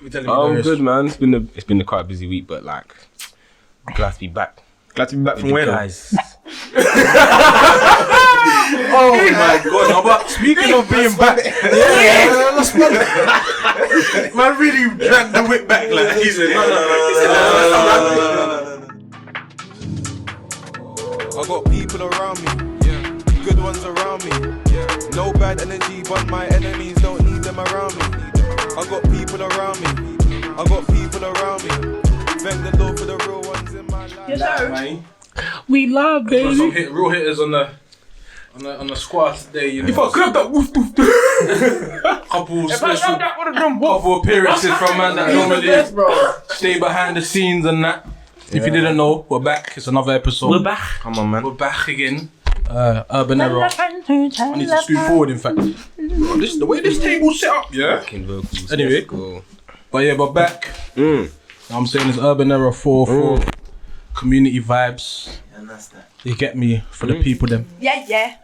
I'm good, man. It's been a quite busy week, but like, I'm glad to be back. Glad to be back from where, guys? Oh my god! No, but speaking of being back, man really dragged the whip back like he said. No. I got people around me, good ones around me. No bad energy, but my enemies don't need them around me. I got people around me. Thank the Lord for the real ones in my life. Yes, sir. We love, baby. Some real hitters on the squad today, you know. If I grab that woof woof. couple appearances from man that normally stay behind the scenes and that. If you didn't know, we're back. It's another episode. We're back. Come on, man. We're back again. Urban Error. I need to scoot forward, in fact. Bro, this the way this table's set up. Yeah. Backing vocals. Anyway. Let's go. But yeah, we're back. I'm saying it's Urban Error 4 community vibes. And that's that. You get me? For the people them. Yeah. Yeah,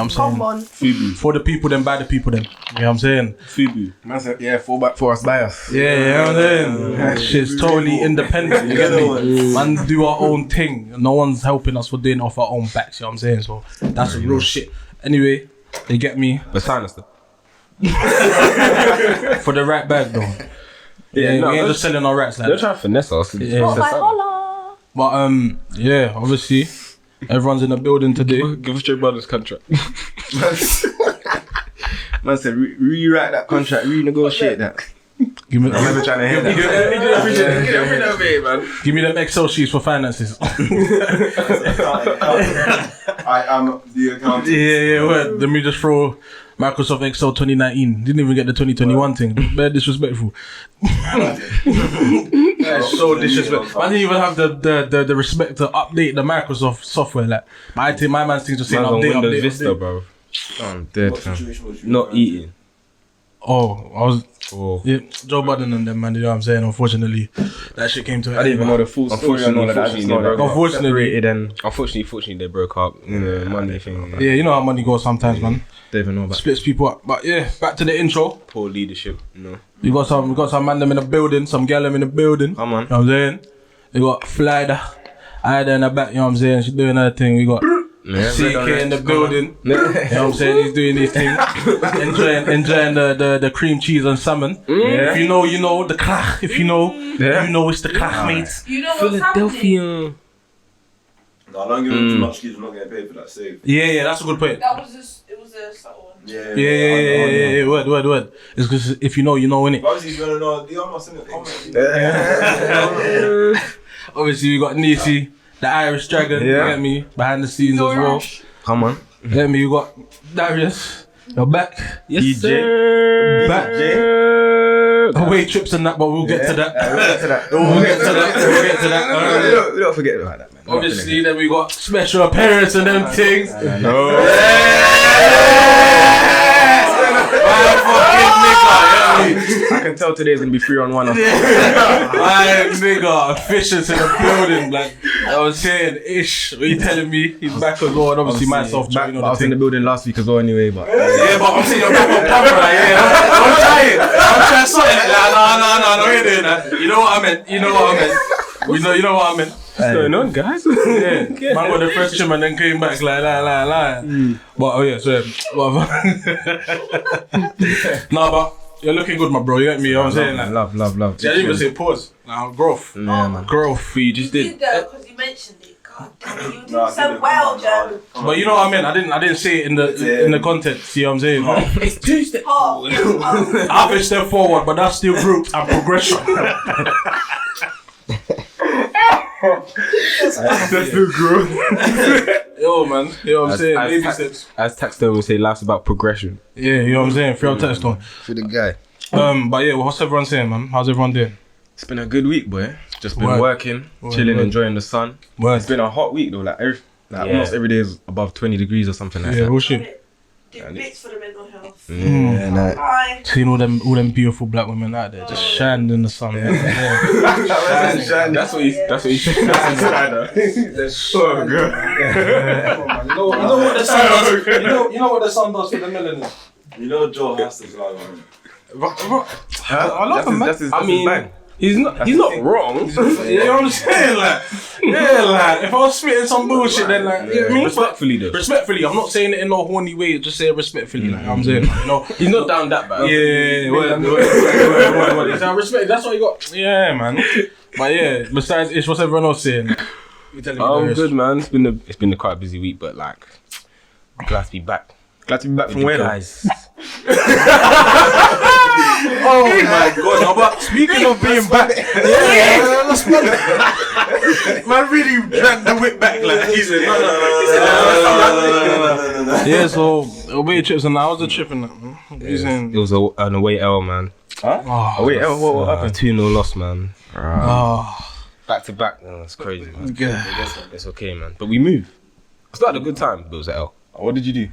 I'm saying. Come on. Fubu. For the people them, by the people them. You know what I'm saying? Fubu. Man said, yeah, fall back for us, by us. Yeah, you know what I'm saying? That shit's totally independent, you get me? Man, do our own thing. No one's helping us for doing it off our own backs, you know what I'm saying? So that's the real shit. Anyway, they get me. But sign us though. For the right bag though. Yeah, we ain't just selling our rats like They're that. trying to finesse us. Yeah. But yeah, obviously, everyone's in the building today. Give us your brother's contract. Man said, rewrite that contract, renegotiate that. Give me, I'm never trying to hear that. give me them Excel sheets for finances. I am the accountant. Yeah, word. Let me just throw Microsoft Excel 2019. Didn't even get the 2021 thing. Very disrespectful. That's so disrespectful. I didn't even have the respect to update the Microsoft software. Like my man's things just saying Man's on update, Windows update, Vista, update. bro. I'm dead, What fam. situation was you? Not eating. Oh, I was. Yeah, Joe Budden and them, man. You know what I'm saying? Unfortunately, that shit came to an I didn't even know the full story and all of that. I just know that. Unfortunately, they broke up. Money thing. Yeah, you know how money goes sometimes, man. Don't even know about. Splits people up. But yeah, back to the intro. Poor leadership, We got some man them in the building, some gal them in the building. Come on. You know what I'm saying? We got Flyda, Ida in the back, you know what I'm saying? She's doing her thing. We got CK in the building. You know what I'm saying? He's doing his thing. enjoying the cream cheese and salmon. If you know, you know the krach. If you know, you know it's the krach, mate. You know what's happening? No, don't give him too much kids, we're not getting paid for that save. Yeah, that's a good point. It was a subtle one. Yeah. Word. It's because if you know, you know, innit? Obviously, if you want to know, I'm not saying it. Obviously, we got Nisi, the Irish Dragon, you get me, behind the scenes as well. Come on. You get me, you got Darius, you're back. Yes, DJ. sir. Back. Away trips and that, but we'll get to that. We'll get to that. We'll get to that. We don't forget about that, man. Obviously, then we got special appearance and them things. I can tell today's gonna be 3-on-1. My nigga, efficiency in the building. Like I was saying, Ish, what you telling me? He's back as well, and obviously myself. Back, you know I was in the building last week as well, anyway. But yeah, but I'm saying you're back on camera. Yeah, I'm trying something. No, you're doing that. You know what I meant. You know what I meant. What's going on, guys? Yeah, man got the first trim and then came back like. But oh yeah, so nah, but you're looking good, my bro. You get me? You know what I'm saying? Like, love. See, I didn't even say pause. Nah, growth. Yeah, man. Growth. You just did. Because you mentioned it. God damn it, you do so well, Joe. But you know what I meant. I didn't say it in the content. See what I'm saying? It's Tuesday. I've been step forward, but that's still growth and progression. That's still growth. Yo, man. You know what I'm saying? Baby steps. As Taxstone would say, life's about progression. Yeah, you know what I'm saying? Free out Taxstone. For the guy. But yeah, what's everyone saying, man? How's everyone doing? It's been a good week, boy. Just been Word. working, chilling, enjoying the sun. Word. It's been a hot week though. Like almost every day is above 20 degrees or something like Yeah, that. bullshit. Do bits for the mental health. Yeah, nah. Bye. Seeing all them beautiful black women out there just shining in the sun. Yeah. That's what he said. That's so good. You know what the sun does? You know what the sun does for the millennials? You know Joe has to go, man. I love him, man. I mean, he's not wrong. You know what I'm saying? Like, yeah, like, if I was spitting some bullshit, then like, you know what I mean? Respectfully though. Respectfully, I'm not saying it in no horny way, just say it respectfully, like, I'm saying, you know. He's not down that bad. Yeah, well, respect, that's what you got. Yeah, man. But yeah, besides, it's what's everyone else saying. I'm good, man. It's been a quite busy week, but like, I'm glad to be back. Glad to be back from where? Guys. Oh my god! No, but speaking of being back, man really dragged the whip back like he said. No. Yeah, so away trips and I was a trip and that. It was an away L, man. Huh? Oh, Wait, what happened? 2-0 loss, man. Oh, Back to back, it's crazy, man. yeah. It's okay, man. But we moved. I started a good time, but it was an L. What did you do?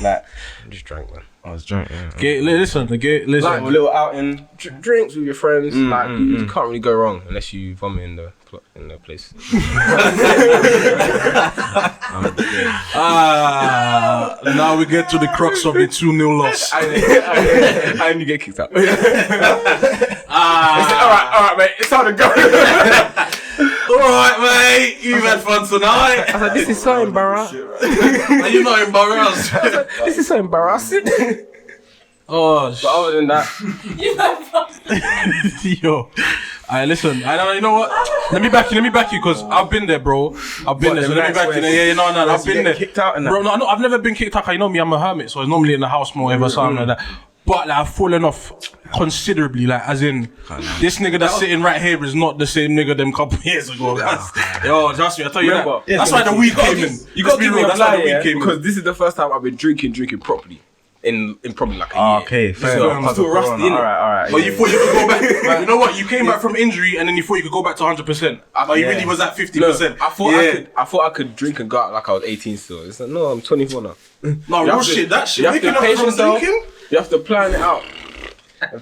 Like, I just drank, man. I was drunk. Yeah. Listen. Like a little outing, drinks with your friends. Like you can't really go wrong unless you vomit in the place. Now we get to the crux of the 2-0 loss. I only get kicked out. Alright, mate. It's time to go. Alright, mate. You've had fun tonight. I was like, this is so embarrassing. Are you not embarrassed? This is so embarrassing. Oh, But other than that, yo. Alright, listen. You know what? Let me back you because I've been there, bro. I've been there. So let me back you. Yeah, no. I've been there. Kicked out and that. Bro, no, I've never been kicked out. You know me, I'm a hermit, so it's normally in the house more, ever something like that. But like, I've fallen off considerably, like as in this nigga that's sitting right here is not the same nigga them couple years ago. Yo, trust me, I tell you that. That's why the week came in. you got to be real. That's why the week came in. because this is the first time I've been drinking properly in probably like a year. Okay, fair So enough. I'm still rusty, innit? Alright. But you thought you could go back. You know what? You came back from injury and then you thought you could go back to 100%. But you really was at 50%. I thought I could drink and go out like I was 18 still. It's like, no, I'm 24 now. No, real shit. That shit. You have to Waking up pace from yourself. drinking. You have to plan it out.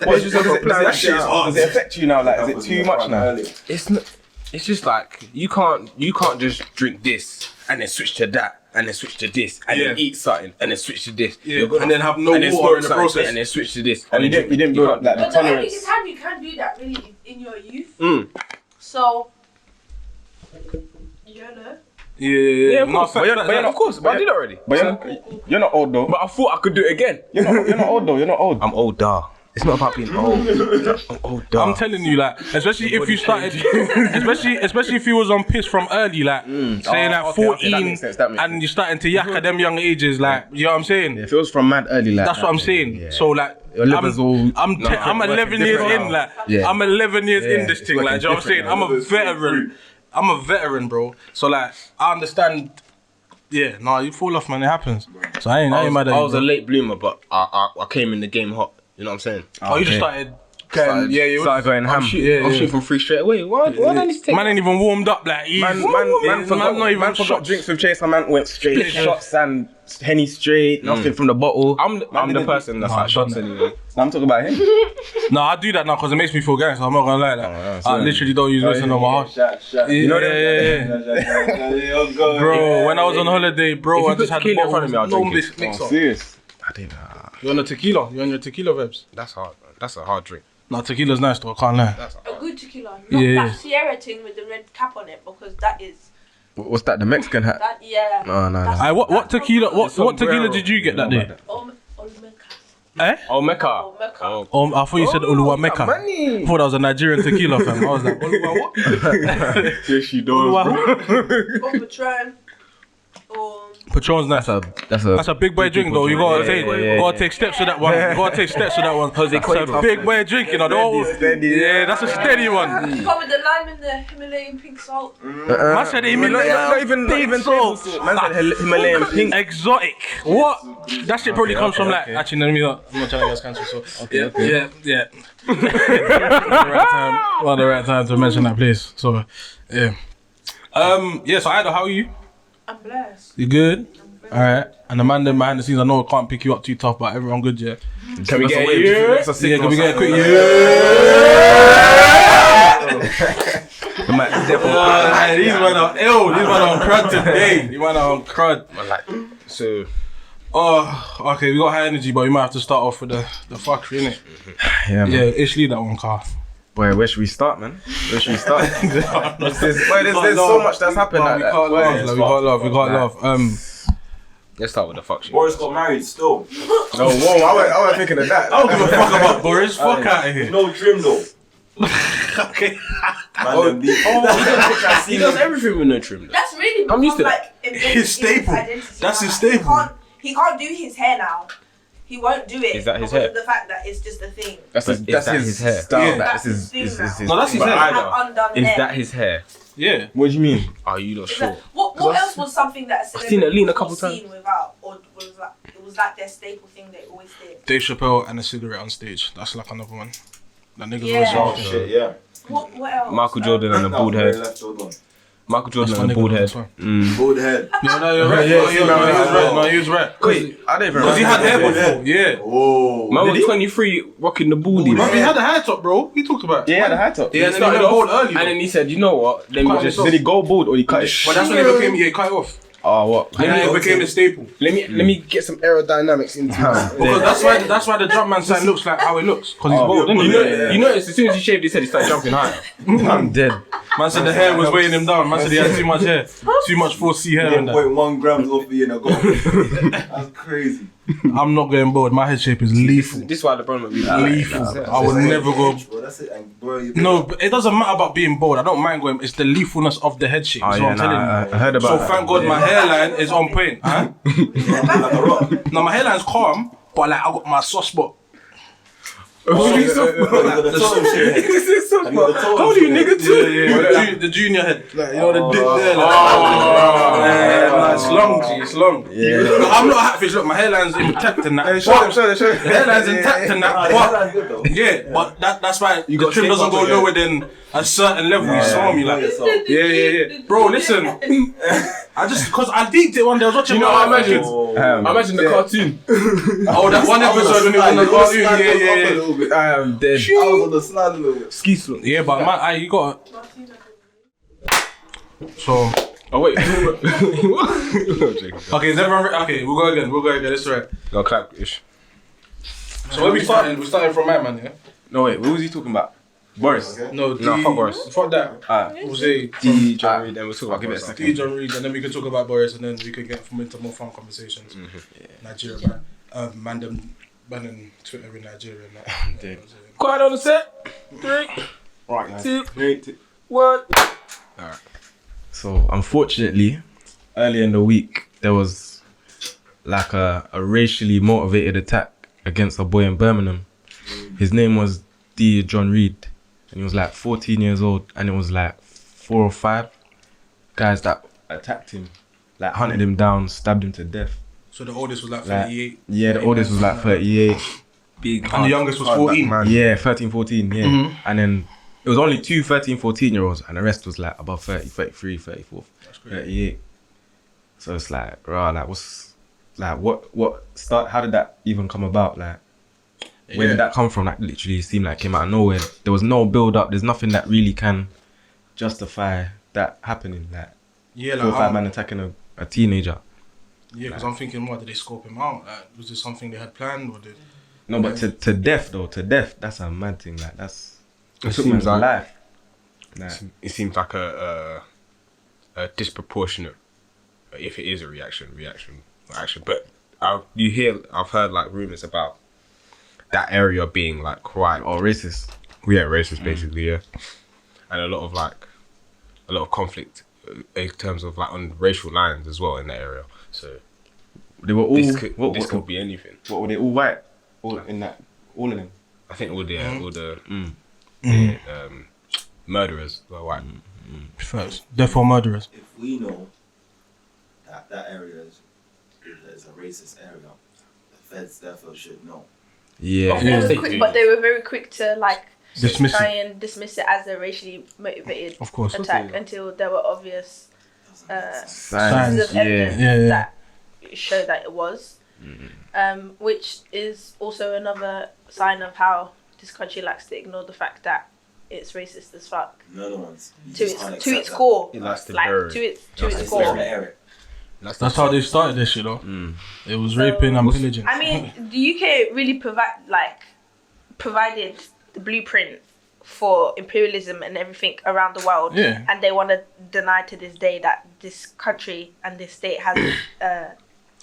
Does it affect you now? Like, is it too much now? It's not. It's just like you can't just drink this and then switch to that and then switch to this and then eat something and then switch to this. Yeah, and then have no water in the process and then switch to this. And you didn't build up like the But the only tolerance. time you can do that really in your youth. So, you know. Yeah, of course. But of course. But I did already. But you're not old though. But I thought I could do it again. You're not old though. You're not old. I'm older. It's not about being old. I'm older. I'm telling you, like, especially if you started, especially if you was on piss from early, like, saying like 14, that makes sense. and you're starting to yak at them young ages, like, you know what I'm saying? If it was from mad early, like That's what I'm saying. yeah. So like, Your liver's all. I'm 11 years in, like, Yeah. I'm 11 years in this it's thing, like, do you know what I'm saying? working I'm a veteran. I'm a veteran, bro. So like, I understand. Yeah, no, you fall off, man. It happens. So I ain't mad at you. I was a late bloomer, but I came in the game hot. You know what I'm saying? Oh, you just started. Started going ham. I'm shooting from free straight away. Why do I need to take? Man ain't even warmed up, like, Man forgot drinks with Chase. Man went straight shots and Henny straight. Nothing from the bottle. I'm the person that's like shots anyway. I'm talking about him. No, I do that now because it makes me feel gang, so I'm not gonna lie. I literally don't use listen on my heart. You know Bro, when I was on holiday, bro, I just had tequila in front of me, I'll drink it. mix up. Serious. I didn't. You on a tequila? You on your tequila vibes? That's hard. Man. That's a hard drink. No, tequila's nice though, I can't lie. A good tequila. Not that Sierra thing with the red cap on it because that is. What's that? The Mexican hat? That, yeah. No. What tequila? What tequila did you get that day? Eh? Mecca. I thought you said Oluwa Mecca. I thought that was a Nigerian tequila, fam. I was like, Oluwa what? Yes, she does, bro. Or Patron. Patron's nice. That's a big boy drink though. You gotta take steps to that one. You gotta take steps to that one. It's a big boy drink, you know. Yeah, that's a steady one. Come with the lime and the Himalayan pink salt. Man said Himalayan pink salt. Man said Himalayan pink. Exotic. What? That shit probably comes from like. Actually, no, I'm not trying to get cancer. So yeah. One of the right time to mention that place. So yeah. So Ida, how are you? I'm blessed. You good? Alright. And the man then behind the scenes, I know I can't pick you up too tough, but everyone good, yeah? Can we get a Can we get a quick These men are ill. These men are on crud today. These men are on crud. So Oh, okay, we got high energy, but we might have to start off with the fuckery, innit? Yeah, man. Yeah, Ish, lead that one, car. Boy, where should we start, man? Where should we start? There's so much that's happened. We can't laugh. Let's start with the fuck shit. Boris got married still. Oh, whoa, I wasn't thinking of that. I don't give a fuck about Boris. Fuck out of here. No trim though. Okay. He does everything with no trim. That's really I'm used to like His staple. That's his staple. He can't do his hair now. He won't do it. Is that his because hair? of the fact that it's just a thing. That's his hair. Style. Yeah. That's his thing now. No, that's his But hair. I Have know. undone Is hair. that his hair? Yeah. What do you mean? Are you not Is sure? that- what else was something that a I've seen it lean a couple celebrity was seen without, or was like it was like their staple thing they always did? Dave Chappelle and a cigarette on stage. That's like another one. That nigga's Yeah. always Oh shit, yeah. What else? Michael Jordan and a That bald was very head. left field one. Michael Jordan That's and a my bald nigga, head. that's fine. Bald head. No, you're right. Yeah, No, he was right. No, he was right. Wait, I don't even Because he had hair Yeah. before. Yeah. Oh. Man was 23 rocking the baldy. Remember, he had a hair top, bro. He talked about it. Yeah, the high top. Yeah, and then he started went off, bald early. and then he said, you know what? Let me Cut just it Did he go bald or he cut it? But that's when it became, yeah, cut it off. Oh, what? And then it became a staple. let me get some aerodynamics into it. Because that's why the Jumpman sign looks like how it looks. Because he's bald, You isn't know, he? you notice as soon as he shaved his head, he started jumping higher. I'm dead. Man said the hair was weighing him down. Man said he had too much hair. Too much 4C hair on that. 1.1 grams off the go. That's crazy. I'm not going bald. My head shape is lethal. This is why LeBron would be Lethal. I would never go. Bro, that's it. And bro, you No, but it doesn't matter about being bald. I don't mind going. It's the lethalness of the head shape. Oh, That's yeah, what I'm telling you. I heard about So that. thank God my hairline is on point. Huh? like a rock. No, my hairline's calm, but like I got my soft spot. The How old are you, nigga? Yeah. The junior head. Like, you know the dip there. Like, it's long, G. It's long. Yeah. No, I'm not a hatfish. Look, my hairline's intact and that. Show them. The hairline's intact and that. But, yeah, but that's why the got trim shape doesn't up go again. lower than a certain level. You saw me like. Yeah. Bro, listen. I just, because I deeped it one day. I was watching. You know what I imagine? Oh. Imagine the cartoon. Oh, that one episode when he was on the cartoon. Yeah. I am dead. I was on the slide a little bit. Ski slope. Yeah, but man, you got. So. Oh wait. Okay, is everyone okay? We'll go again. It's alright. Go clap ish. So where we starting? We're starting from my man, yeah? No, wait, what was he talking about? Boris. No, fuck Boris. Fuck that. We'll say Dea-john Reid, then we'll talk I'll about give it a Boris. second. Dea-john Reid, and then we can talk about Boris, and then we can get into more fun conversations. Nigeria, man, them banning Twitter in Nigeria. And that. Quiet on the set. 3, Right, guys. 2, 1. Alright. So, unfortunately, earlier in the week, there was like a racially motivated attack against a boy in Birmingham. His name was Dea-john Reid, and he was like 14 years old, and it was like 4 or 5 guys that attacked him, like hunted him down, stabbed him to death. So the oldest was like Like, 38. yeah, the oldest was like 38. Big. And the youngest was 14. Yeah, 13, 14, yeah. And then it was only 2 13, 14-year-olds, and the rest was like above 30, 33, 34, 38. So it's like, rah, like how did that even come about? Like, where did that come from? Like, literally seemed like it came out of nowhere. There was no build up. There's nothing that really can justify that happening. Like, Yeah, 4 or 5 men attacking a teenager. Yeah, because I'm thinking, what, did they scope him out? Like, was this something they had planned, or did? No, but to death though, that's a mad thing. Like, that's It took seems man's like- life. Like, It seems like a disproportionate, if it is a reaction. But I've heard like rumors about that area being like quite racist. Yeah, racist basically, yeah. And a lot of conflict in terms of like on racial lines as well in that area. So They were all. this could be anything. What were they all white? All of them. I think all the murderers were white. First, therefore murderers. If we know that area is a racist area, the feds therefore should know. Yeah. But they were very quick to like Dismiss try it. and dismiss it as a racially motivated Of course. attack until there were obvious Signs. pieces of evidence Yeah. that show that it was. Which is also another sign of how this country likes to ignore the fact that it's racist as fuck No one's. to its core. It likes to like bury. to its It's core. Eric. That's how they started this shit, though. It was raping and pillaging. I mean, the UK really provided the blueprint for imperialism and everything around the world. Yeah. And they want to deny to this day that this country and this state has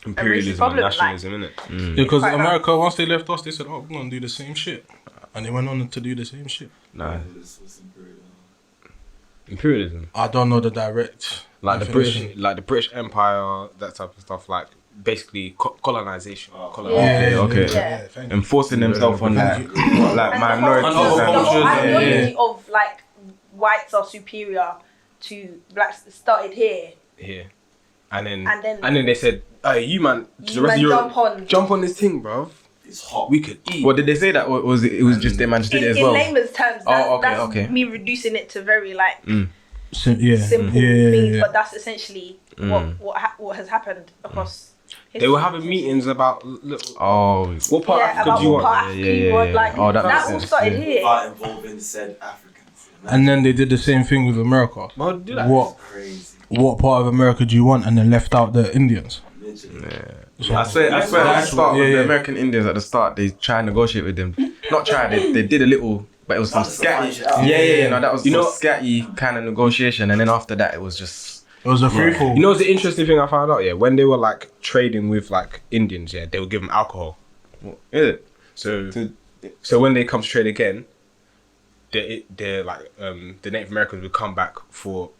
Imperialism and nationalism, innit? Because Quite America, once they left us, they said, "Oh, we're gonna do the same shit," and they went on to do the same shit. Nah. Imperialism. I don't know the direct. Like the definition. British Empire, that type of stuff, like basically colonization. Okay. Yeah. Enforcing themselves on that, like And minorities. the whole Yeah. ideology of like whites are superior to blacks started here. Here. And then And then they said, "Hey, you man, You the rest man of Europe, jump jump on this thing, bruv. It's hot. We could eat." What did they say that? Or was it was just they managed to do it as in well? layman's terms, Oh, okay, that's okay. me reducing it to very like Yeah. simple Yeah. things, but that's essentially what has happened across. They were having meetings about little, Oh, what part of Africa about do you what want? part Africa Yeah, you yeah, want. yeah. Like Oh, that makes all sense, started yeah. here. But involving said Africans. And then they did the same thing with America. Well, do that. Crazy. What part of America do you want? And then left out the Indians. Literally. So, I swear at the start with the American Indians at the start, they try and negotiate with them. Not try, they did a little, but it was some scatty. Yeah. No, that was some scatty kind of negotiation, and then after that, it was just. it was a free fall. You know what's the interesting thing I found out? Yeah, when they were like trading with like Indians, yeah, they would give them alcohol. Yeah. So when they come to trade again, they're like the Native Americans would come back for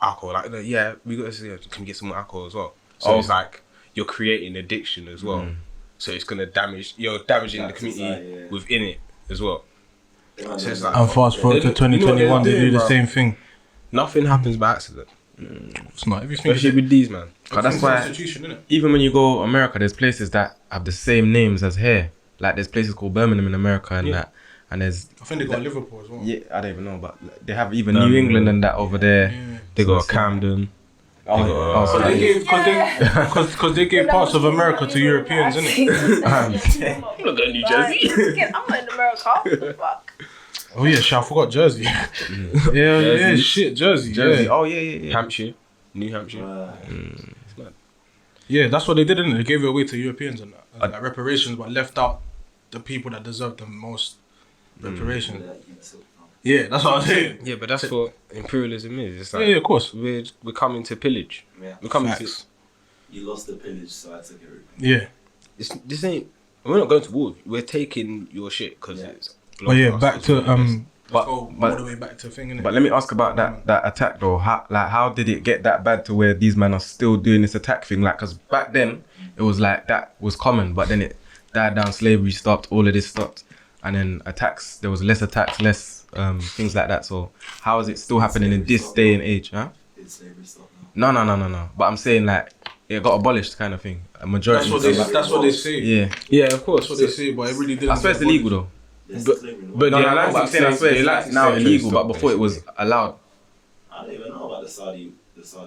alcohol. Like, yeah, we got this. Can we get some more alcohol as well? So it's like you're creating addiction as well. So it's gonna you're damaging the community within it as well. So it's like, And fast forward to 2021, they do the same thing. nothing happens by accident, It's not everything. especially with these man. That's why even when you go America, there's places that have the same names as here. Like there's places called Birmingham in America and that, and there's I think they got Liverpool as well. yeah, I don't even know, but they have even New England and that over there. They got Camden. Because they gave parts of America to Europeans, innit? I'm not going to New Jersey. I'm not in America. What the fuck? Oh yeah, shit, I forgot Jersey. yeah, shit, Jersey. Jersey. Yeah. Oh yeah. Hampshire, New Hampshire. Yeah, that's what they did, innit? They gave it away to Europeans and that. Like reparations, but left out the people that deserved the most reparations. Yeah, that's what I'm saying. Yeah, but that's what imperialism is. It's like, Yeah, of course. we're coming to pillage. Yeah. We're coming Facts. You lost the pillage, so I took it. Yeah. this ain't. We're not going to war. We're taking your shit because it's. But yeah, back to But- all but- the way back to thing, innit? But let me ask about that attack though. How did it get that bad to where these men are still doing this attack thing? Like, cause back then it was like that was common, but then it died down. Slavery stopped. All of this stopped, and then attacks. There was less attacks, less things like that. So how is it still happening in this day and age? Huh? Did slavery stop now? No. But I'm saying like it got abolished, kind of thing. A majority. That's what they say. Yeah. Yeah, of course. That's what they say, but it really didn't. I swear it's illegal though. There's But- slavery now. but No, they no, like I'm saying I swear they it's like like to now say illegal, stop, but before it was allowed. I don't even know about the Saudi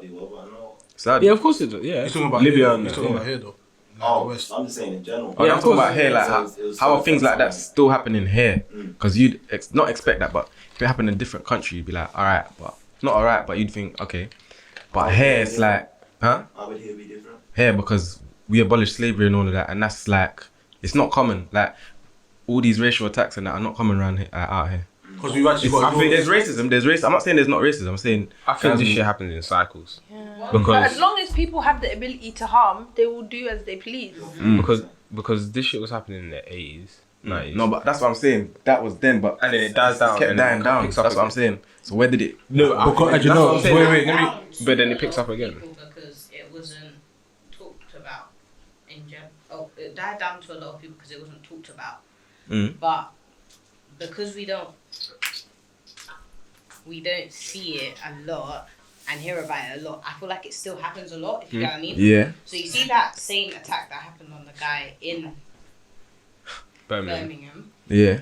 war, but I know. Saudi. Yeah, of course it does. Yeah, He's talking about Libya. here. And He's talking about here though. Oh, West. I'm just saying in general. Oh, Yeah, I'm of talking course. about here, like how are things like that still happening here? Because you'd not expect that, but if it happened in a different country, you'd be like, all right, but not all right, but you'd think, okay. But here, it's like, huh? How would here be different? Here, because we abolished slavery and all of that, and that's like, it's not common. Like, all these racial attacks and that are not common around here, out here. Because we've actually got. I think there's racism. There's racism. I'm not saying there's not racism. I'm saying I think this shit happens in cycles. But Because as long as people have the ability to harm, they will do as they please. because this shit was happening in the 80s, 90s. no, but that's what I'm saying. That was then, but And then it dies down. it kept and then dying down. picks That's up what I'm again. saying. So where did it? No, Because, you that's know, what I'm saying. wait, let me. But then it picks up again. Because it wasn't talked about in general. Oh, it died down to a lot of people because it wasn't talked about. But because we don't see it a lot and hear about it a lot, I feel like it still happens a lot, if you know what I mean. Yeah. So you see that same attack that happened on the guy in Birmingham. Birmingham. Yeah.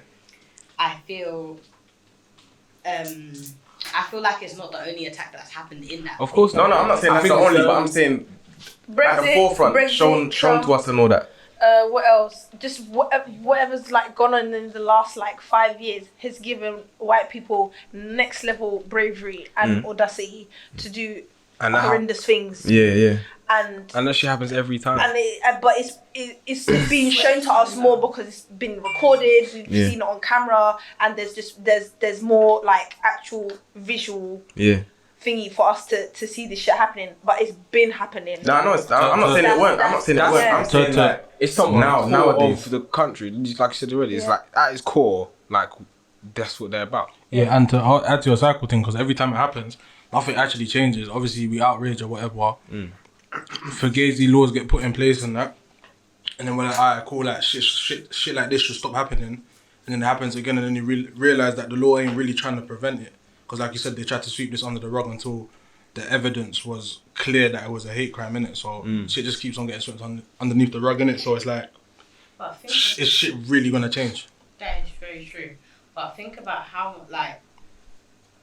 I feel like it's not the only attack that's happened in that. Of course No, I'm not saying that's the only, but I'm saying at the forefront, shown to us and all that. What else? Just whatever's like gone on in the last like 5 years has given white people next level bravery and audacity to do And horrendous things. Yeah. And that shit happens every time. But it's being shown to us more because it's been recorded. We've seen it on camera, and there's more like actual visual thingy for us to see this shit happening. But it's been happening. No, I'm not saying it won't. I'm not saying it won't. I'm saying like it's something nowadays of the country. Like I said already, it's like at its core, like that's what they're about. Yeah, and to add to your cycle thing, because every time it happens, nothing actually changes. Obviously, we outrage or whatever. Fugazi laws get put in place and that, and then we're like, alright, cool, like shit like this should stop happening, and then it happens again, and then you realize that the law ain't really trying to prevent it, because like you said, they tried to sweep this under the rug until the evidence was clear that it was a hate crime, innit? So shit just keeps on getting swept underneath the rug, innit? So it's like, is shit really gonna change? That is very true. But think about how like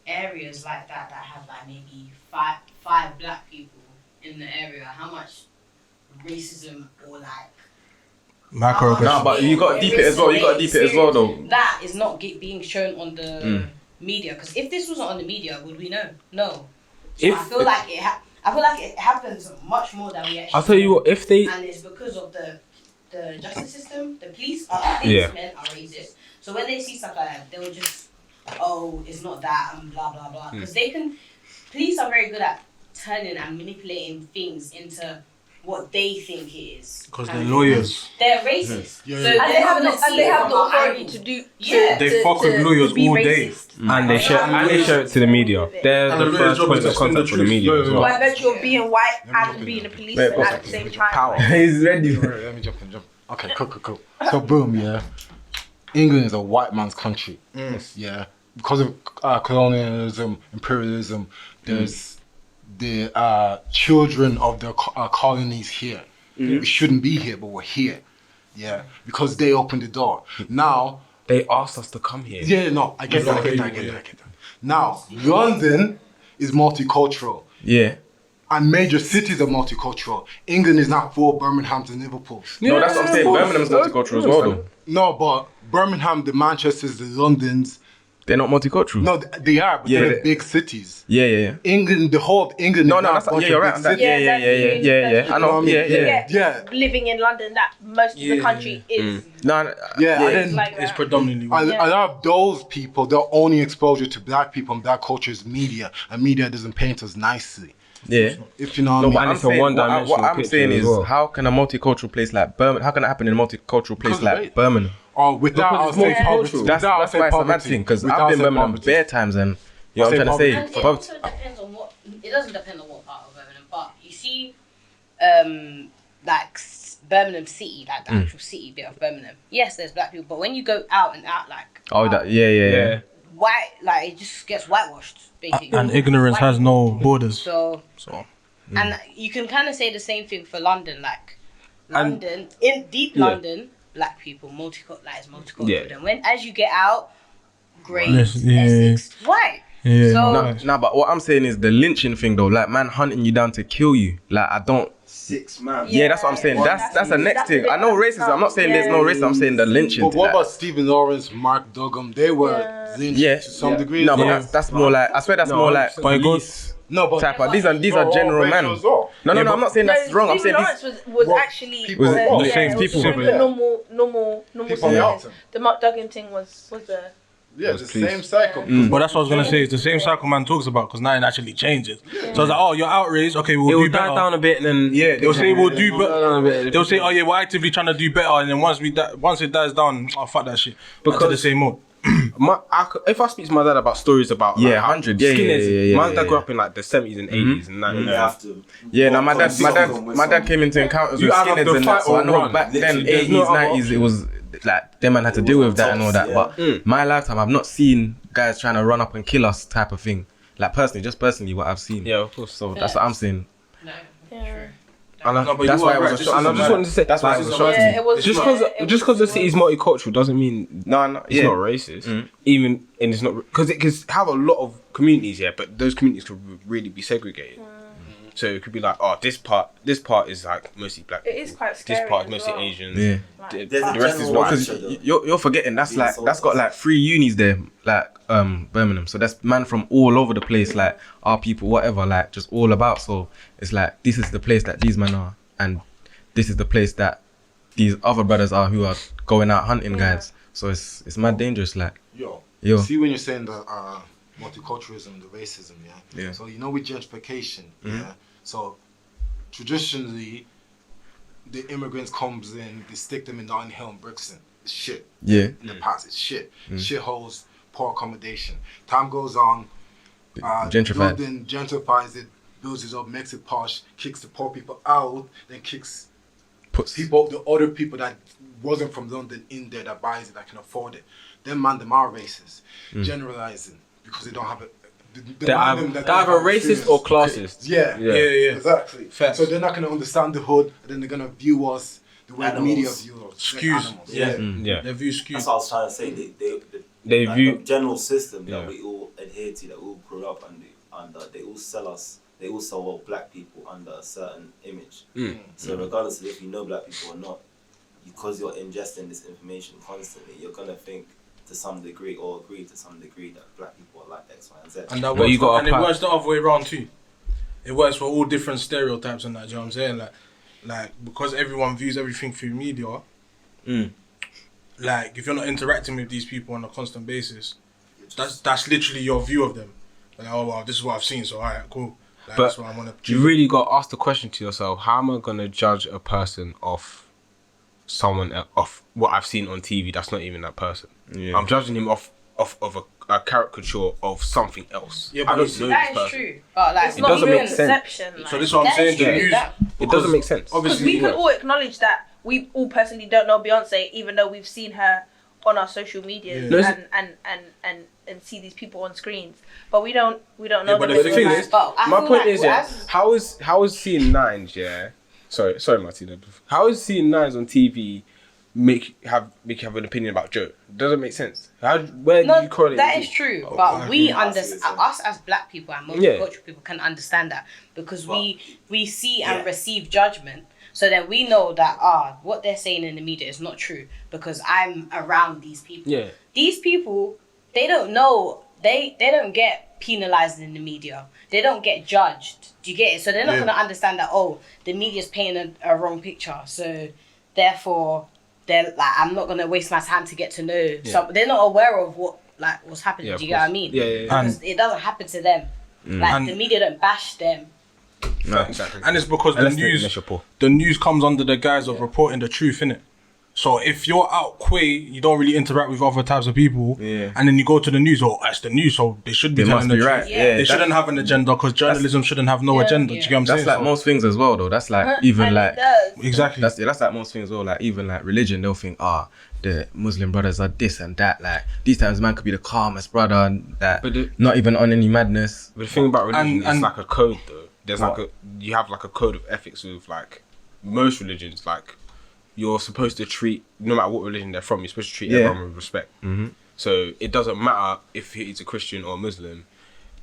areas like that have like maybe five black people in the area, how much racism or like Macroaggression. No, but you got to deep it as well. You got to deep it as well, though. That is not being shown on the media. Because if this wasn't on the media, would we know? No. So I feel like it happens much more than we actually. I'll tell you what. If they and it's because of the justice system. The policemen are racist. So when they see stuff like that, they'll just it's not that and blah blah blah. Because police are very good at turning and manipulating things into what they think it is. Because they're lawyers. They're racist. So they have the authority to do. They fuck with lawyers all day. And they share it to the media. They're the first point of contact for the media as well. By virtue of being white and being a policeman at the same time. He's ready. Let me jump in. Okay, cool. So boom, England is a white man's country. Yeah. Because of colonialism, imperialism, there's the children of the colonies here. We shouldn't be here, but we're here. Yeah, because they opened the door. Now they asked us to come here. Yeah, no, I get that. Now London is multicultural. Yeah. And major cities are multicultural. England is not for Birmingham and Liverpool. No, that's what I'm saying. Birmingham's multicultural as well, though. No, but Birmingham, the Manchesters, the Londons. They're not multicultural. No, they are, but they're big cities. Yeah. England, the whole of England. No, that's you're right. Yeah. I know. Yeah. Living in London, that most of the country is. It's predominantly. A lot of those people, their only exposure to black people and black culture is media, and media doesn't paint us nicely. Yeah. If you know what I mean. It's a one-dimensional what I'm saying is, how can a multicultural place like Birmingham? How can it happen in a multicultural place like Birmingham? Without our say poverty. That's why it's a mad thing. Because I've been in Birmingham bare times, and you know what I'm trying to say. It also depends on what. It doesn't depend on what part of Birmingham, but you see, like Birmingham City, like the actual city bit of Birmingham. Yes, there's black people, but when you go out and out, like white, like it just gets whitewashed. Basically. And ignorance has no borders. So. And you can kind of say the same thing for London, like London, in deep London, black people, multicultural. Then when as you get out, grey, Essex, white. Yeah. So, no, but what I'm saying is the lynching thing though, like man hunting you down to kill you. Like I don't. 6 man. Yeah, that's what I'm saying. That's the next thing. I know racism. I'm not saying there's no racism. I'm saying the lynching. But what about Stephen Lawrence, Mark Duggan? They were lynched to some degree. No, but that's more like. I swear that's more like. But it goes. No, but type of, these are general men. No, I'm not saying that's wrong. I'm saying Lawrence was actually the same people. Normal citizens. The Mark Duggan thing was the. Yeah, the same cycle. But that's what I was gonna say. It's the same cycle man talks about because nothing actually changes. So I was like, oh, you're outraged. Okay, we'll do better. Die down a bit, and then they'll say we'll do better. They'll say, oh yeah, we're actively trying to do better, and then once it dies down, oh fuck that shit. Because the same mode. If I speak to my dad about stories about 100 my dad grew up in like the 70s and 80s and 90s. You have to. Yeah, now my dad came into encounters with skinheads and that, so I know back then 80s, 90s it was like them man had to deal with that and all that. But my lifetime, I've not seen guys trying to run up and kill us type of thing. Like personally what I've seen. Yeah, of course. So that's what I'm saying. no, Yeah. And that's why it was a shock. And I just wanted to say that's why it was a shock to me. Just because the city's multicultural doesn't mean it's not racist. Even and it's not because it can have a lot of communities here, but those communities could really be segregated. So it could be like, oh, this part is like mostly black people. It is quite scary. This part is as mostly well. Asians. Yeah. Like, The rest is white. Because you're forgetting that's got like 3 unis there, like Birmingham. So that's man from all over the place, like our people, whatever, like just all about. So it's like this is the place that these men are, and this is the place that these other brothers are who are going out hunting guys. So it's mad dangerous, like. Yo. See when you're saying the multiculturalism, the racism, Yeah. So with gentrification, So traditionally, the immigrants comes in, they stick them in Notting Hill and Brixton. It's shit. Yeah. In the past, it's shit. Shitholes, poor accommodation. Time goes on. Gentrified. Gentrifies it, builds it up, makes it posh, kicks the poor people out, then the other people that wasn't from London in there that buys it, that can afford it. Them are racist. Generalizing because they don't have it. They're either racist or classist. Yeah, exactly. Fair. So they're not gonna understand the hood, and then they're gonna view us the way the media view us. Skews. They view skews. That's what I was trying to say. They like view the general system that we all adhere to, that we all grew up under. They all sell us. They all sell black people under a certain image. So regardless of if you know black people or not, because you're ingesting this information constantly, you're gonna think to some degree or agree to some degree that black people are like X, Y, and Z. And that works it works the other way around too. It works for all different stereotypes and that. Do you know what I'm saying? Like because everyone views everything through media. Like if you're not interacting with these people on a constant basis, that's literally your view of them. Like, oh wow, this is what I've seen, so alright, cool. Like, but that's what I want to. You really got to ask the question to yourself: how am I gonna judge a person off off what I've seen on TV? That's not even that person. Yeah. I'm judging him off of a caricature of something else. Yeah, but I don't know that is true. But like, it's not even a perception. So this is what I'm saying. It doesn't make sense. Because we can all acknowledge that we all personally don't know Beyonce, even though we've seen her on our social media and see these people on screens, but we don't know. But the thing is, my point is, how is seeing Nines? Yeah, sorry, Martina. How is seeing Nines on TV make you have an opinion about Joe? Doesn't make sense. Where do you correlate? That is true, but we understand. Us as black people and multicultural people can understand that because we see and receive judgment. So then we know that what they're saying in the media is not true because I'm around these people. Yeah. These people, they don't know, they don't get penalized in the media. They don't get judged. Do you get it? So they're not going to understand that, the media's painting a wrong picture. So therefore, they're like, I'm not going to waste my time to get to know. Yeah. So they're not aware of what's happening. Do you get what I mean? Yeah. Because it doesn't happen to them. Like the media don't bash them. No, exactly. And it's because the news comes under the guise of reporting the truth, innit? So if you're out quay, you don't really interact with other types of people, and then you go to the news, it's the news, so they should be telling the truth. Right. Yeah, they shouldn't have an agenda because journalism shouldn't have no agenda. Do you get what I'm saying? That's like most things as well, though. That's like even like exactly. That's like most things as well. Like even like religion, they'll think, the Muslim brothers are this and that. Like these times, man could be the calmest brother, and that not even on any madness. But the thing about religion is like a code, though. There's you have like a code of ethics with like most religions. Like you're supposed to treat, no matter what religion they're from, you're supposed to treat everyone with respect. Mm-hmm. So it doesn't matter if he's a Christian or a Muslim.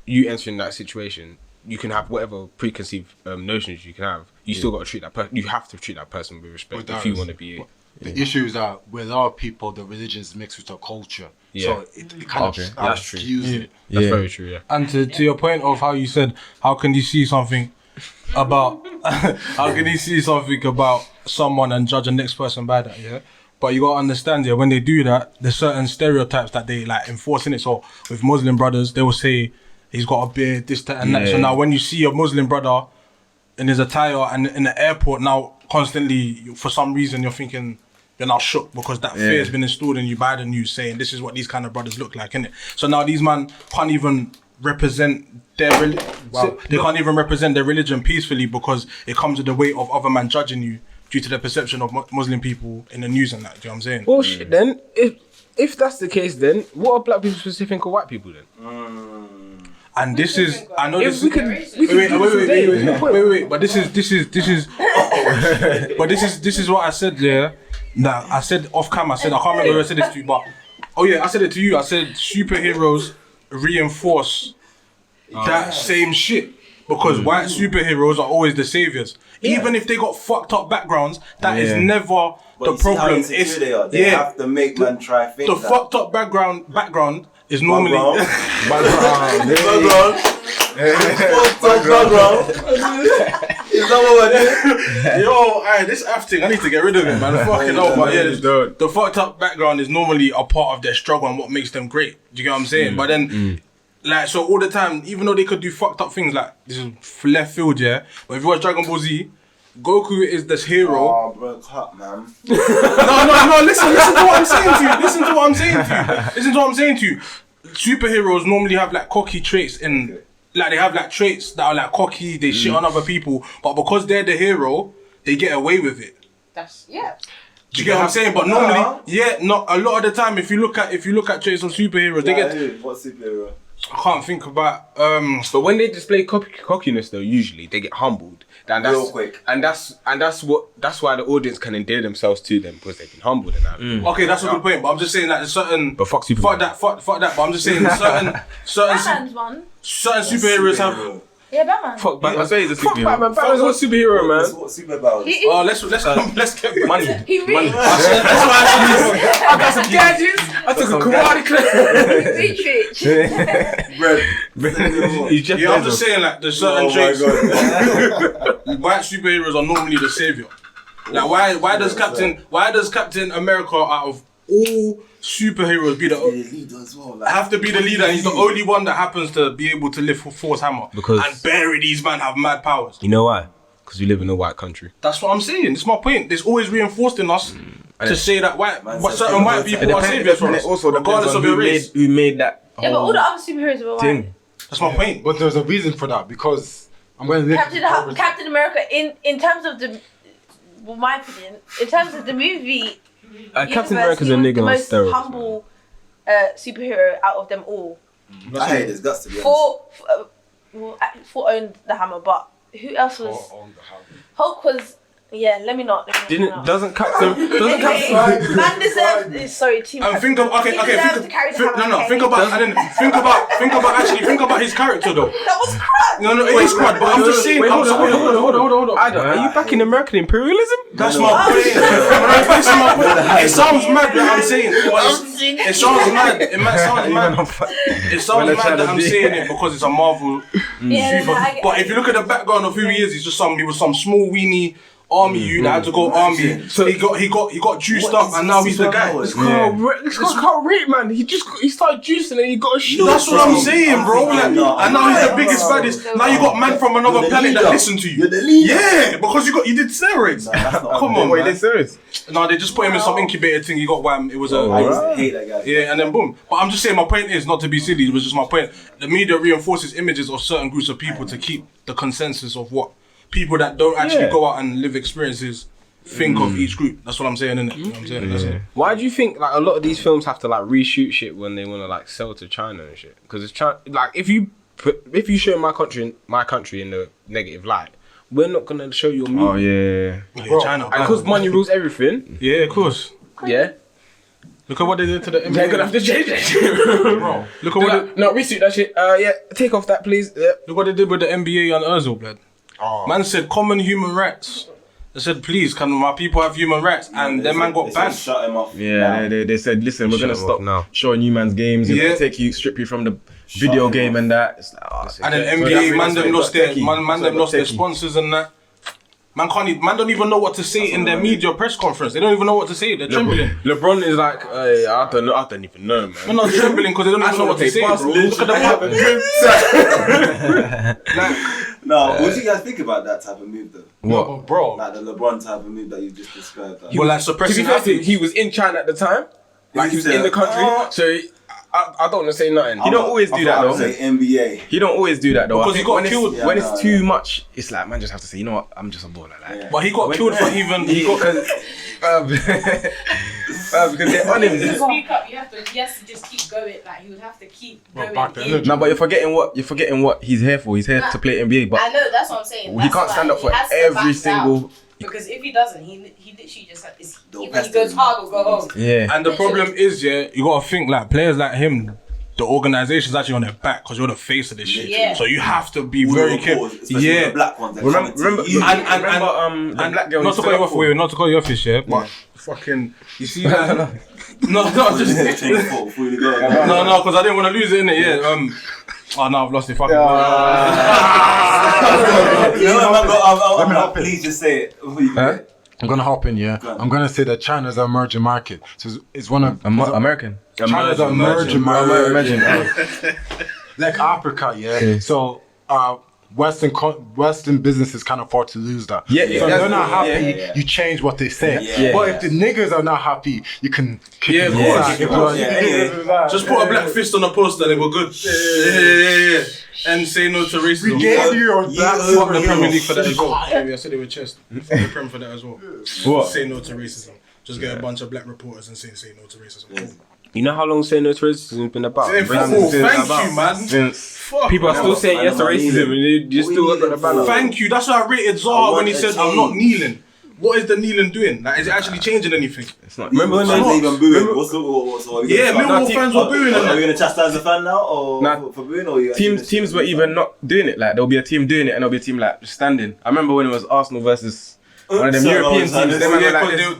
You enter in that situation, you can have whatever preconceived notions you can have. You still got to treat that person. You have to treat that person with respect if you want to be. The issue is that with our people, the religion is mixed with our culture. So it kind of that's true. That's very true. Yeah. And to your point of how you said, how can you see something about someone and judge the next person by that? Yeah. But you gotta understand, when they do that, there's certain stereotypes that they like enforce in it. So with Muslim brothers, they will say he's got a beard, this, that, and that. So now when you see a Muslim brother in his attire and in the airport, now constantly for some reason you're thinking. You're now shook because that fear has been installed in you by the news saying this is what these kind of brothers look like, innit? So now these man can't even represent their they can't even represent their religion peacefully because it comes with the weight of other man judging you due to the perception of Muslim people in the news and that. Do you know what I'm saying? Well, shit. Then if that's the case, then what are black people supposed to think of white people then? And this is, I know this is. Wait. But this is what I said there. That I said off camera. I said I can't remember who I said this to you, but I said it to you. I said superheroes reinforce that same shit. Because white superheroes are always the saviors. Even if they got fucked up backgrounds, that is never the problem. It's they have to make man try think. The fucked up background is normally Is that what we're doing? Yo, this F thing, I need to get rid of it, man. Fucking hell, but yeah, the fucked up background is normally a part of their struggle and what makes them great. Do you get what I'm saying? But then, like, so all the time, even though they could do fucked up things, like, this is left field, yeah? But if you watch Dragon Ball Z, Goku is this hero. Oh, bro, cut, man. No, listen to what I'm saying to you. Listen to what I'm saying to you. Superheroes normally have, like, cocky traits in... Like, they have, like, traits that are, like, cocky, they shit on other people, but because they're the hero, they get away with it. Do you get what I'm saying? But normally, not a lot of the time, if you look at traits of superheroes, they get... What superhero? I can't think about... But when they display cockiness, though, usually, they get humbled. And that's, real quick. And that's why the audience can endear themselves to them, because they've been humbled and that. Okay, that's a good point, but I'm just saying that there's certain... But fuck Superman. Fuck that, but I'm just saying Batman's one. certain superheroes have... Yeah, Batman. Fuck Batman. I say he's a Fuck superhero. Batman. Batman's not a superhero, man. What superpower? Oh, let's get money. He really... I got some gadgets. I took a karate class. Rich. Yeah, I'm just saying, like, there's certain traits. White superheroes are normally the savior. Like, why does Captain America, out of all superheroes, be the leader as well? Like, have to be the leader? And he's the only one that happens to be able to lift Thor's hammer Because- and bury these men have mad powers. You know why? Because we live in a white country. That's what I'm saying. That's my point. It's always reinforced in us to say that certain white people are saviors for us, Also, regardless of your race. Who made that? Yeah, but all the other superheroes were white. Thing. That's my point. But there's a reason for that, because I'm going to Captain America, in terms of the... Well, my opinion, in terms of the movie... Captain America's a nigga the on most steroids. humble superhero out of them all. I hate his guts, to be honest. Thor owned the hammer, but who else was? Hulk was. Yeah, let me not. Doesn't Captain? Man deserves. Sorry, team. Think about his character though. That was crap. No, it is crap. But I'm just saying. Hold on. Are you backing American imperialism? That's my point. It sounds mad that I'm saying it. It sounds mad. It sounds mad. It sounds mad that I'm saying it because it's a Marvel super. But if you look at the background of who he is, he was some small weenie army you that had to go army. So he got juiced up and now he's the guy. This guy can't rate, man. He started juicing and he got a shoot. That's what I'm saying, bro. Like, and now he's the biggest baddest. Now you got man from another planet that listen to you. Yeah, because you did steroids. Come on, Wait, man. they serious? No, they just put him in some incubator thing. He got wham. It was I used to hate that guy. yeah, and then boom. But I'm just saying, my point is not to be silly. It was just my point. The media reinforces images of certain groups of people to keep the consensus of what people that don't actually go out and live experiences think of each group. That's what I'm saying, innit? You know what I'm saying? That's it. Why do you think like a lot of these films have to like reshoot shit when they want to like sell to China and shit? Because it's like if you show my country in the negative light, we're not gonna show your movie. Oh yeah. China. Because money rules everything. Yeah, of course. Yeah. Look at what they did to the NBA. They're gonna have to change that shit. Bro, look at what No, reshoot that shit. Yeah, take off that, please. Yeah. look what they did with the NBA and Ozil, blood. Man said common human rights. They said, please, can my people have human rights? And that man got banned. Shut him off. Yeah, they said, listen, we're gonna stop now. showing you man's games. We're gonna strip you from the video game and that. It's like, And then NBA, man them lost their sponsors and that. Man don't even know what to say in their media press conference. They don't even know what to say. They're trembling. LeBron is like, I don't even know, man. They're not trembling because they don't even know what to say, bro. Look at the No, what do you guys think about that type of move though? What, bro? Like the LeBron type of move that you just described. Like. Well, like To suppressing be fair, athletes. he was in China at the time. Like he was in the country. So I don't want to say nothing. He don't always do that I though. would say NBA. He don't always do that though. Because he got killed. When it's too much, it's like man just have to say, you know what, I'm just a baller. Like, But he got killed for even. because they're on him. To speak up, he has to just keep going. Like he would have to keep going. No, but you're forgetting what he's here for. He's here to play NBA. But I know that's what I'm saying. he That's can't why stand up for he has to every back single. down. Because if he doesn't, he literally just either he pass goes him. hard or go home. Yeah. And the problem is, yeah, you gotta think like players like him the organization's actually on their back because you're the face of this shit. Yeah. So you have to be very careful. Yeah. The black ones. Remember, And the black girl. not to call you off this, yeah, but fucking, you see that? No, just no, because I didn't want to lose it, innit? Yeah. Oh no, I've lost it. Fucking. Please just say it. I'm gonna hop in, yeah. I'm gonna say that China's an emerging market. So it's one of American. China's an emerging market. Like Africa, yeah. So Western businesses can't afford to lose that. Yeah, so they're not happy. You change what they say. But if the niggas are not happy, you can kick them aside. Just put a black fist on a poster and it will good. Yeah. And say no to racism. We gave you your black fuck the Premier League for that as well. Maybe I said it with chest. Fuck the Premier for that as well. What? Say no to racism. Just get a bunch of black reporters and say no to racism. You know how long saying no to racism has been about? Thank you, man. People are still saying yes to racism and you still got the banner. Thank you. That's why I rated Zaha when he said I'm not kneeling. What is the kneeling doing? Like, is it actually changing anything? It's not. Remember when they even booing? What's yeah, Millwall fans were booing. Are we gonna chastise the fan now, or for booing, or teams were even not doing it? Like there'll be a team doing it, and there'll be a team like standing. I remember when it was Arsenal versus one of them European teams.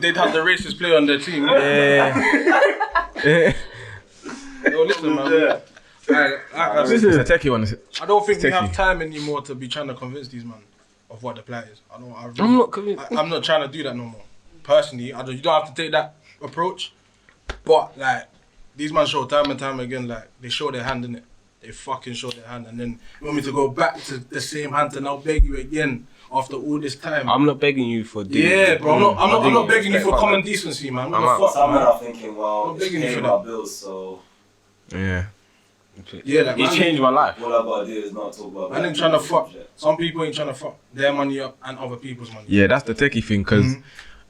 They'd have the racist player on their team. Yeah. Yo, listen, man. This is a techie one. I don't think we have time anymore to be trying to convince these men of what the plight is. I'm not convinced. I'm not trying to do that no more. Personally, you don't have to take that approach. But like, these men show time and time again, like they show their hand in it. They fucking show their hand, and then you want me to go back to the same hand and now beg you again after all this time. I'm not begging you for. Bro. I'm not begging you for common decency, man. Some men are thinking, well, it's paying our bills, so. Yeah. Yeah, like, you changed my life. All I gotta do is not talk about. I ain't trying to fuck. Some people ain't trying to fuck their money up and other people's money. Yeah, that's the techie thing, because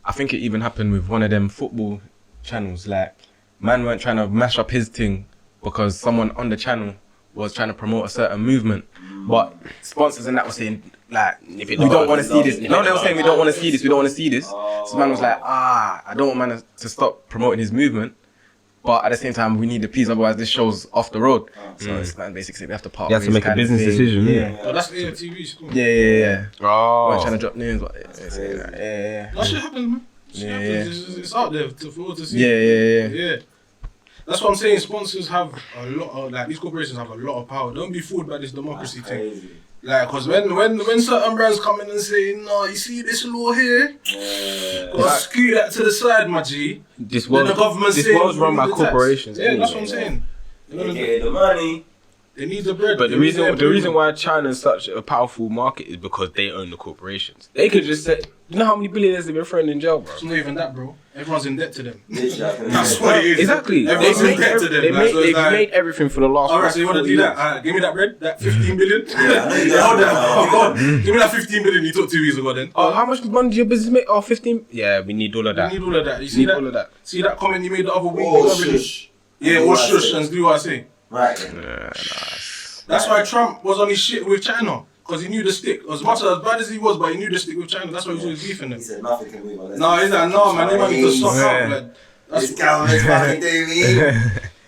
I think it even happened with one of them football channels. Like, man weren't trying to mash up his thing because someone on the channel was trying to promote a certain movement, but sponsors and that were saying like, we don't want to see this. No, they were saying we don't want to see this. We don't want to see this. So man was like, I don't want man to stop promoting his movement. But at the same time, we need the peace, otherwise this show's off the road. So it's like basically we have to part. You have to make a business decision. Yeah. Oh, that's AFTV school. Yeah. Oh. I'm trying to drop names, but that shit happens, man. It's out there for all to see. Yeah. That's what I'm saying. Sponsors have a lot of, like, these corporations have a lot of power. Don't be fooled by this democracy thing. Like, because when certain brands come in and say, no, you see this law here? Gotta scoot that to the side, my G. This was run by corporations. Yeah, that's what I'm saying. They get the money. They need the bread. But the reason why China is such a powerful market is because they own the corporations. They could just say, you know how many billionaires they've been thrown in jail, bro? It's not even that, bro. Everyone's in debt to them. That's what it is. Exactly. Everyone's in debt to them. They've made everything for the last. Alright, so you want to do that? Give me that bread, that 15 billion. Hold on. Give me that 15 billion you took 2 years ago then. Oh, how much money did your business make? Oh, 15. Yeah, we need all of that. You see that? All of that. See that comment you made the other week? Oh, shush. Yeah, or shush and do what I say. Right. That's why Trump was on his shit with China. Because he knew the stick. As much as bad as he was, but he knew the stick with China. That's why he was always beefing them. He said nothing can move on. No, he's like, no, man, they might need to suck up. Like, This government's fucking doing me.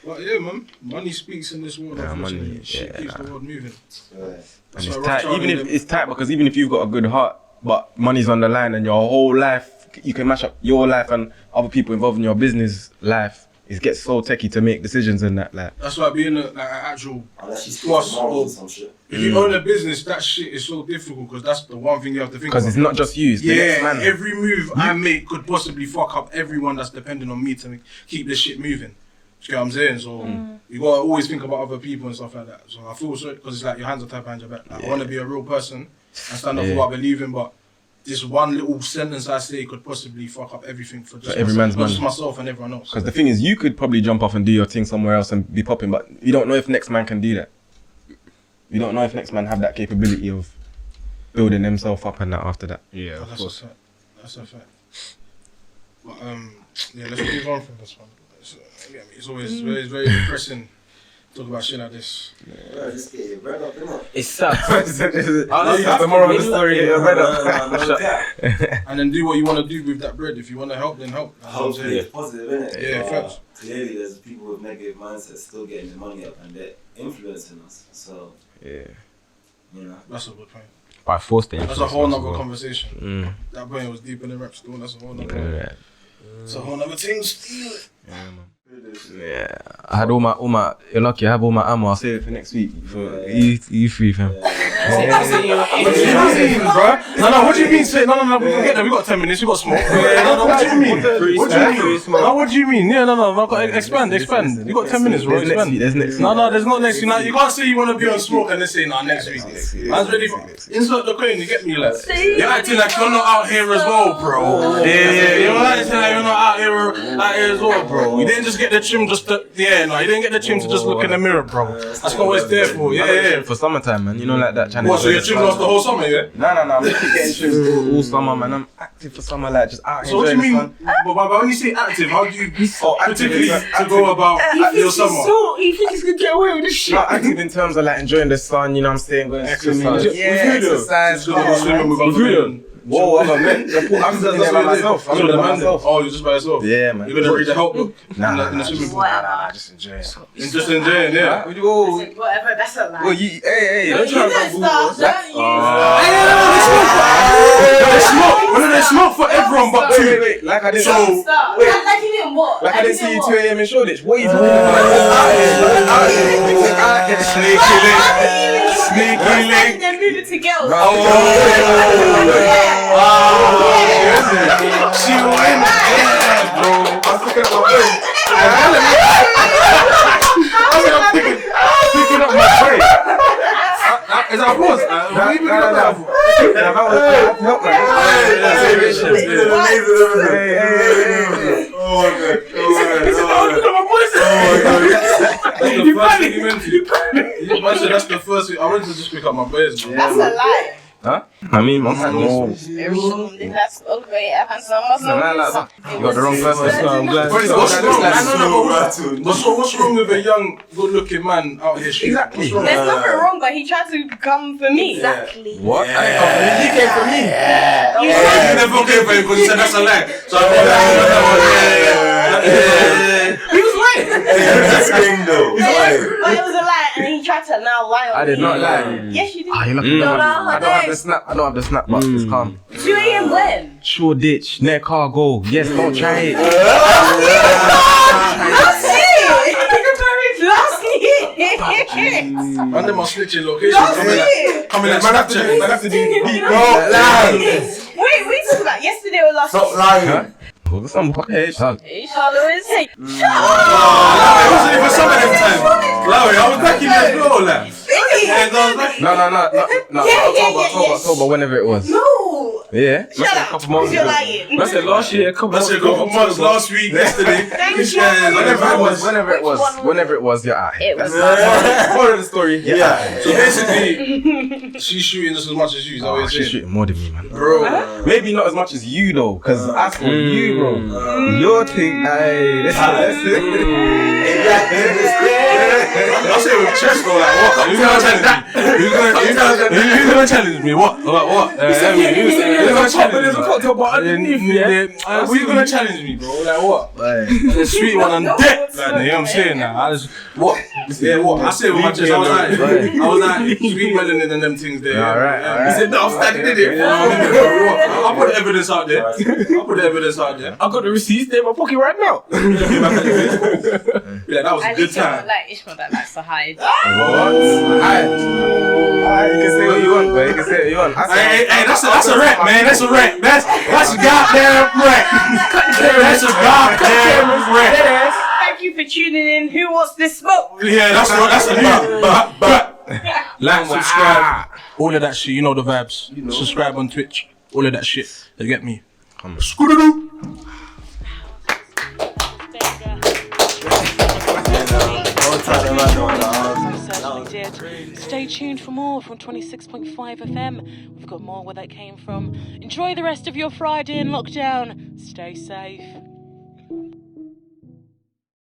But yeah, man, money speaks in this world. Money, shit keeps the world moving. And it's tight. It's tight because even if you've got a good heart, but money's on the line and your whole life, you can mash up your life and other people involved in your business life. It gets so techie to make decisions and that, like. That's why being an actual boss or some shit. If you own a business, that shit is so difficult because that's the one thing you have to think about. Because it's not just you, it's the next man. Every move I make could possibly fuck up everyone that's depending on me to keep this shit moving. Do you get what I'm saying? So you gotta always think about other people and stuff like that. So I feel sorry because it's like your hands are tied behind your back. Like, I want to be a real person and stand up for what I believe in, but this one little sentence I say could possibly fuck up everything for just myself and everyone else. Because the thing is, you could probably jump off and do your thing somewhere else and be popping, but you don't know if next man can do that. You don't know if next man have that capability of building themselves up and that after that. Yeah, of course. That's a fact. But yeah, let's move on from this one. It's always very depressing Talk about shit like this. Yeah, just get your bread up, innit? It sucks. That's the moral of the story. Get your bread up. And then do what you want to do with that bread. If you want to help, then help. Hopefully it's positive, innit? Yeah, facts. Clearly, there's people with negative mindsets still getting their money up and they're influencing us. So, yeah. You know. That's a good point. By force, that's a whole nother conversation. That point was deep in the rap school. That's a whole nother. It's a whole nother thing. Yeah, man. Yeah, I had all my. You're lucky. I have all my ammo. I'll save it for next week. You free, fam. What do you mean, bro? No, what do you mean? Say no. We can get there. We got 10 minutes. We got smoke. No, what do you mean? What do you mean? No, what do you mean? Yeah, no. Expand. You got 10 minutes, bro. Expand. There's next week. No, there's not next week. Now you can't say you want to be on smoke and then say next week. Man's ready for insert the coin. You get me, lad? You're acting like you're not out here as well, bro. Yeah. You're acting like you're not out here as well, bro. You didn't just get the trim just to, you didn't get the trim to just look in the mirror, bro. That's not what it's there for. Yeah. For summertime, man. You know, like that. What, so your trim lasts the whole summer, yeah? No. I'm just getting trims all summer, man. I'm active for summer, like just out. So what do you mean? But when you say active, how do you particularly to go about your summer? You think he's gonna get away with this shit? Not active in terms of like enjoying the sun, you know what I'm saying? Going Exercise. Yeah, exercise. Swimming with other men. Whoa, I'm a man. I'm just there by myself. I'm by myself. Oh, you're just by yourself? Yeah, man. You're gonna read the help book? Nah, in the swimming pool? Nah, just enjoy it. Just enjoying, yeah. Whatever, that's a lie. Well, hey, don't try to start, don't you? There's smoke for everyone but two. Wait, like I didn't Like you didn't what? Like I didn't see you 2 a.m. in Shoreditch. What are you talking about? Sneaky link. Then move it to girls. She went, bro. I was looking at my phone. Picking up my phone. Is that a pause? No. Help, man. That's the first thing. I wanted to just pick up my boys, bro. That's a lie. Huh? I mean, That's okay. You got the wrong person. I'm glad. What's wrong with a young, good-looking man out here? Exactly. There's nothing wrong, but he tried to come for me. Exactly. What? He came for me. You never came for him because he said that's a lie. So he was lying. That's thing though. But it was a lie, and he tried to now lie on me. I did not lie. Yes, you did. You're lucky. I don't have the snap. But it's calm. 2 a.m. when? Shoreditch, near cargo. Yes, don't try it. Last year. Man, them are snitching locations. Coming at Snapchat. Man have to do beat. Wait, we talked about yesterday or last Stop lying. Some fuckhead. Charlotte is hey. It wasn't even some of them times. Larry, I was back in that floor, like. No. October, whenever it was. No. Yeah. Shut up. You're lying. I said last year. Couple months, last week, yesterday. Whenever it was, you're out. It was. Part of the story. Yeah. So basically, she's shooting just as much as you. Is that what you're She's saying? shooting more than me, man. Bro. Maybe not as much as you though, because I saw you, bro. Your thing, hey, listen. I say with chest, bro. Like what? Who's gonna challenge me? What? What? There's a cocktail bar underneath me. Who's gonna challenge me, bro? Like what? The sweet one on deck. Like, you know what I'm saying? Now I just what? Yeah, what? I said with my chest. I was like sweet melanin and them things there. Alright. He said no, I'm standing in it. I'll put the evidence out there. I got the receipts there in my pocket right now. Yeah, that was a good time. Like Ishmael that likes to hide. You can say what you want, but you can say what you want. Hey, that's a rap, man. That's a rap. That's a goddamn rap. That's a goddamn rap. Thank you for tuning in. Who wants this smoke? Yeah, that's a new. Like, subscribe, all of that shit. You know the vibes. Subscribe on Twitch. All of that shit. You get me? Scoo-doo-doo. Stay tuned for more from 26.5 FM. We've got more where that came from. Enjoy the rest of your Friday in lockdown. Stay safe.